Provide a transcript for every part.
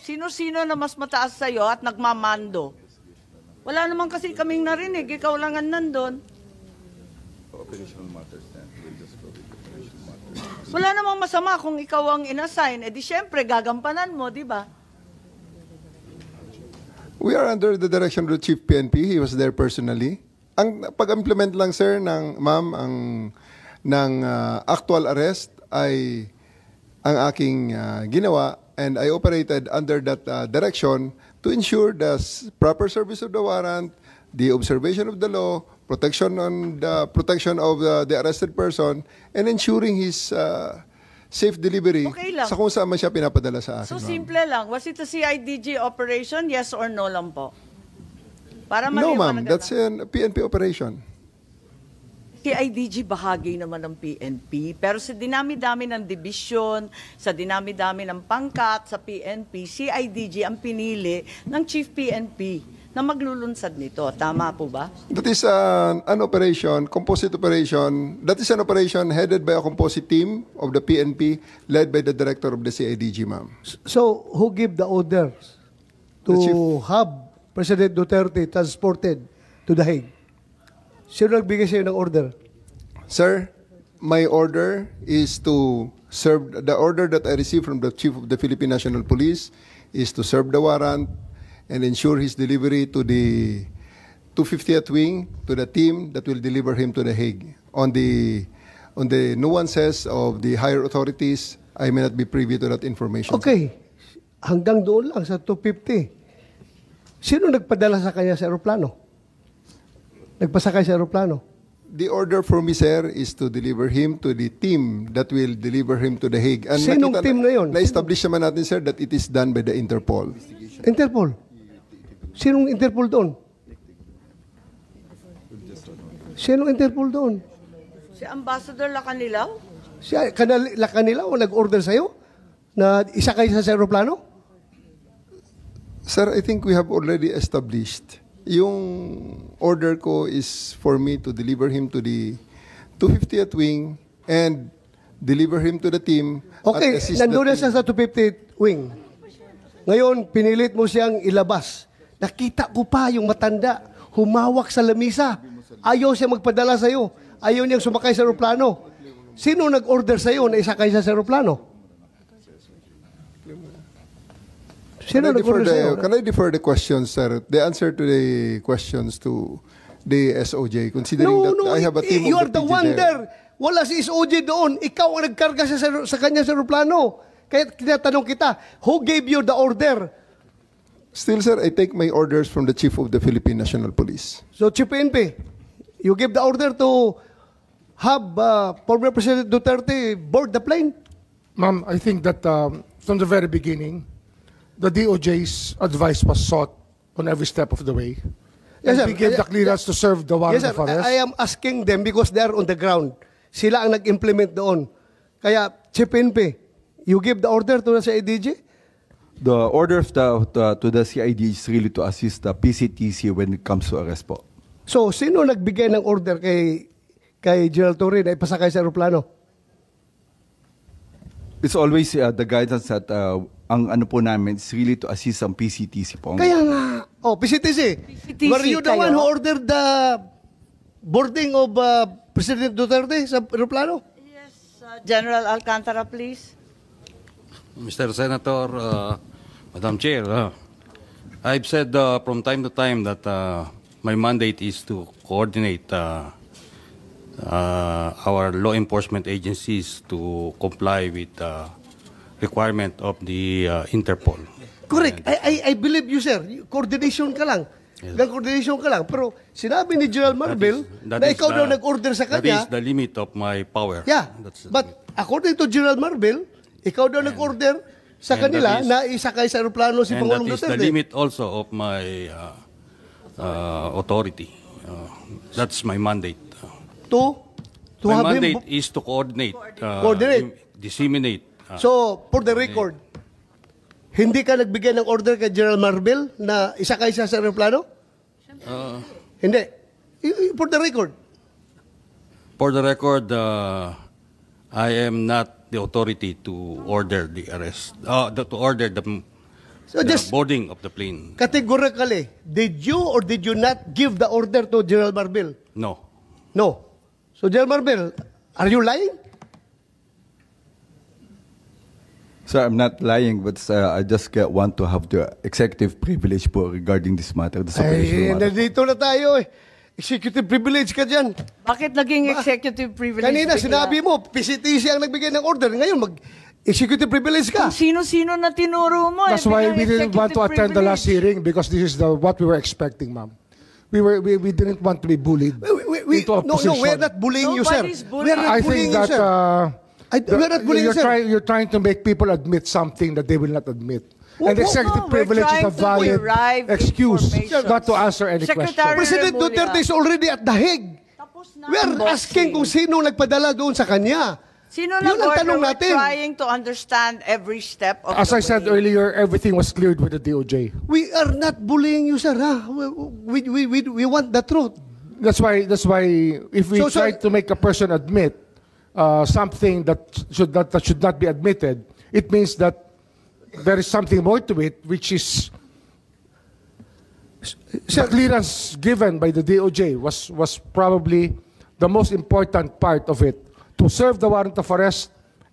Sino-sino na mas mataas sa'yo at nagmamando? Wala naman kasi kaming narinig. Ikaw lang ang nandun. Operational matters then. We'll just go with operational matters. Wala namang masama kung ikaw ang inassign. Eh di syempre, gagampanan mo, di ba? We are under the direction of the Chief PNP. He was there personally. Ang pag-implement lang, sir, ng actual arrest ay ang aking ginawa, and I operated under that direction to ensure the proper service of the warrant, the observation of the law, protection of the arrested person, and ensuring his safe delivery sa kung saan man siya pinapadala sa akin. So simple lang. Was it a CIDG operation? Yes or no lang po? Para no, ma'am. That's a PNP operation. CIDG bahagi naman ng PNP, pero sa dinami-dami ng division, sa dinami-dami ng pangkat sa PNP, CIDG ang pinili ng Chief PNP na maglulunsad nito. Tama po ba? That is an operation, composite operation. That is an operation headed by a composite team of the PNP led by the director of the CIDG, ma'am. So, who gave the orders to have President Duterte transported to The Hague? Sino nagbigay sa'yo ng order? Sir, my order is to serve, the order that I received from the Chief of the Philippine National Police is to serve the warrant and ensure his delivery to the 250th wing, to the team that will deliver him to The Hague. On the nuances of the higher authorities, I may not be privy to that information. Okay. Hanggang doon lang sa 250. Sino nagpadala sa kanya sa aeroplano? Nagpasakay sa aeroplano? The order for me, sir, is to deliver him to the team that will deliver him to The Hague. And sinong team na yun? Na-establish naman natin, sir, that it is done by the Interpol. Interpol? Sinong Interpol doon? Sinong Interpol doon? Si Ambassador Lacanilaw? Si Lacanilaw o nag-order sa'yo na isakay sa aeroplano? Sir, I think we have already established. Yung order ko is for me to deliver him to the 250th wing and deliver him to the team. Okay, nandun na siya sa 250th wing. Ngayon, pinilit mo siyang ilabas. Nakita ko pa yung matanda, humawak sa lamisa. Ayaw siya magpadala sa'yo. Ayaw niyang sumakay sa aeroplano. Sino nag-order sa'yo na isakay sa aeroplano? Can I defer the questions, sir? The answer to the questions to the SOJ, considering that I have a team you of the are the one there. Wala si SOJ doon. Ikaw ang nagkarga sa kanya sa aeroplano. Kaya tinatanong kita, who gave you the order? Still, sir, I take my orders from the Chief of the Philippine National Police. So, Chief PNP, you give the order to have former President Duterte board the plane? Ma'am, I think that from the very beginning, the DOJ's advice was sought on every step of the way. Yes, sir. We gave the clearance to serve the warrant yes, sir. of arrest. I am asking them because they are on the ground. Sila ang nag-implement doon. Kaya, Chief PNP, you give the order to the CIDG? The order of to the CID is really to assist the PCTC when it comes to arrest po. So, sino nagbigay ng order kay General Torre na ipasakay sa aeroplano? It's always the guidance that ang ano po namin is really to assist ang PCTC po. Kaya nga, PCTC. Were you the one who ordered the boarding of President Duterte sa aeroplano? Yes, General Alcantara, please. Mr. Senator, Madam Chair, I've said from time to time that my mandate is to coordinate our law enforcement agencies to comply with requirement of the Interpol. Correct. I believe you, sir. Coordination ka lang. Yes. Coordination ka lang. Pero sinabi ni General Marvel na ikaw daw nag-order sa kanya. That is the limit of my power. Yeah. But according to General Marvel, ikaw daw nag-order sa kanila na isakay sa aeroplano si Pangulong Duterte. And that is the limit also of my authority. That's my mandate. My mandate is to coordinate, disseminate. So, for the record, hindi ka nagbigay ng order kay General Marvel na isakay siya sa aeroplano? Hindi. For the record. For the record, I am not the authority to order the arrest, to order the So just boarding of the plane. categorically, did you or did you not give the order to General Marbil? No. No. So General Marbil, are you lying? Sir, I'm not lying, but I just want to have the executive privilege po regarding this matter, this Ay, operational matter. nandito na tayo eh. Executive privilege ka dyan. Bakit naging executive privilege? Kanina bigla? sinabi mo, PCTC ang nagbigay ng order. Ngayon, mag-executive privilege ka. Kung sino-sino na tinuro mo. That's why we didn't want to attend the last hearing. hearing because this is what we were expecting, ma'am. We didn't want to be bullied into a No, position. we're not bullying you, sir. Nobody's bullying. We're not I bullying think you, that sir. We're not bullying you, sir. you're trying to make people admit something that they will not admit. And No, executive we're privilege is a trying to valid derive excuse information. not to answer any Secretary question. President Remulla. Duterte is already at The Hague. Tapos na We're ang asking boxing. kung sino nagpadala doon sa kanya. Sino Yun ang nag-order? tanong We're natin. trying to understand every step of As the I said way. earlier, everything was cleared with the DOJ. We are not bullying you, sir. Ha? We want the truth. That's why if we So, try to make a person admit something that should not be admitted, it means that there is something more to it, which is the clearance given by the DOJ was probably the most important part of it, to serve the warrant of arrest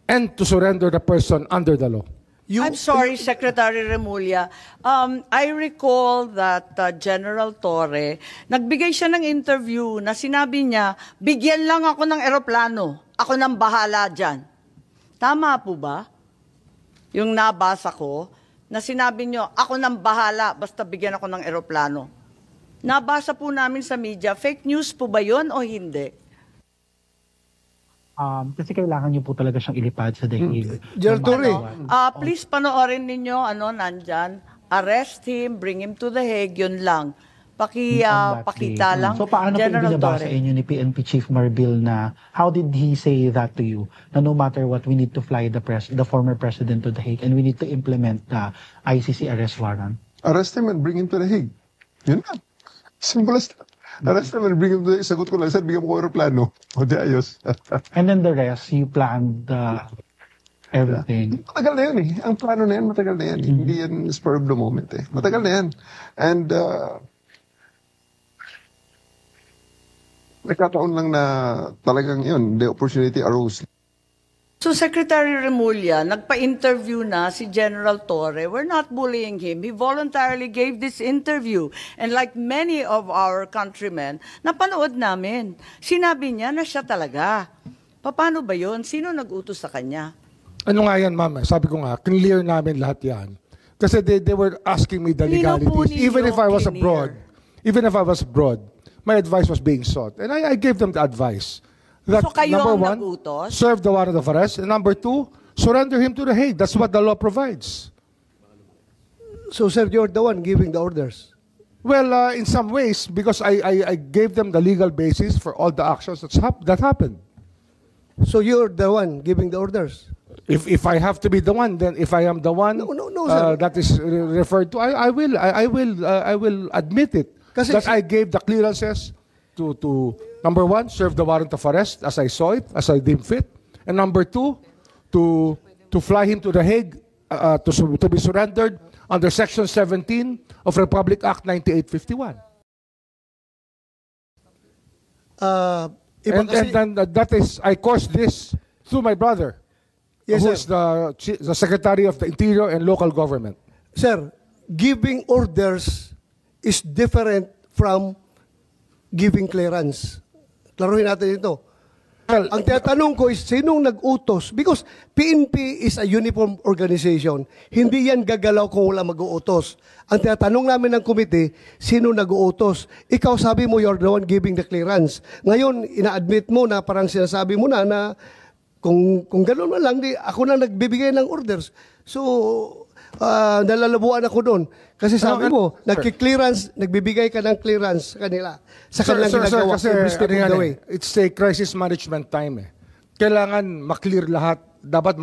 and to surrender the person under the law. I'm sorry, Secretary Remulla. I recall that General Torre, nagbigay siya ng interview na sinabi niya, bigyan lang ako ng eroplano. Ako nang bahala dyan. Tama po ba? Yung nabasa ko, na sinabi niyo, ako nang bahala, basta bigyan ako ng eroplano. Nabasa po namin sa media, fake news po ba yun o hindi? Kasi kailangan niyo po talaga siyang ilipad sa dahil. General Torre, Please panoorin ninyo, nandyan, arrest him, bring him to the Hague, yun lang. Pakita lang. So paano po General ibinabasa Torre. inyo ni PNP Chief Marbil na how did he say that to you? Na no matter what, we need to fly the former president to the Hague and we need to implement the ICC arrest warrant? Arrest him and bring him to the Hague. Yun lang. Simple as that. Arrest him and bring him to the Hague. Sagot ko lang, sir, bigyan mo ko aeroplano. O di ayos. And then the rest, you planned everything. Matagal na yun eh. Ang plano na yan, matagal na yan. Hindi yan spur of the moment eh. Matagal na yan. And nagkataon lang na talagang yun, the opportunity arose. So Secretary Remulla, nagpa-interview na si General Torre. We're not bullying him. He voluntarily gave this interview. And like many of our countrymen, napanood namin. Sinabi niya na siya talaga. Paano ba yun? Sino nag-utos sa kanya? Ano nga yan, ma'am? Sabi ko nga, clear namin lahat yan. Kasi they were asking me the Lino po legalities. Even ninyo, if I was clear. abroad, my advice was being sought. And I gave them the advice. That So kayo number ang one, nag-utos? serve the warrant of arrest. And number two, surrender him to the Hague. That's what the law provides. so sir, you're the one giving the orders. Well, in some ways, because I gave them the legal basis for all the actions that happened. So you're the one giving the orders. If I have to be the one, then if I am the one No, sir. that is referred to, I will admit it. Kasi That I gave the clearances to number one, serve the warrant of arrest as I saw it, as I deemed fit, and number two, to fly him to the Hague to be surrendered under Section 17 of Republic Act 9851. Iba And kasi, then that is, I caused this through my brother, Yes, who sir. is the Secretary of the Interior and Local Government. sir, giving orders is different from giving clearance. Klaruhin natin ito. Well, Ang tinatanong ko is, sinong nag-utos? Because PNP is a uniform organization. Hindi yan gagalaw kung wala mag-uutos. Ang tinatanong namin ng committee, sino nag-uutos? Ikaw sabi mo, you're the one giving the clearance. Ngayon, ina-admit mo na parang sinasabi mo na kung gano'n man lang, ako na nagbibigay ng orders. So, nalalabuan ako doon. Kasi sabi mo, nagbibigay ka ng clearance sa kanila. Sa kanilang ginagawa. kasi Every step of the way. it's a crisis management time eh. Kailangan maklear lahat. Dapat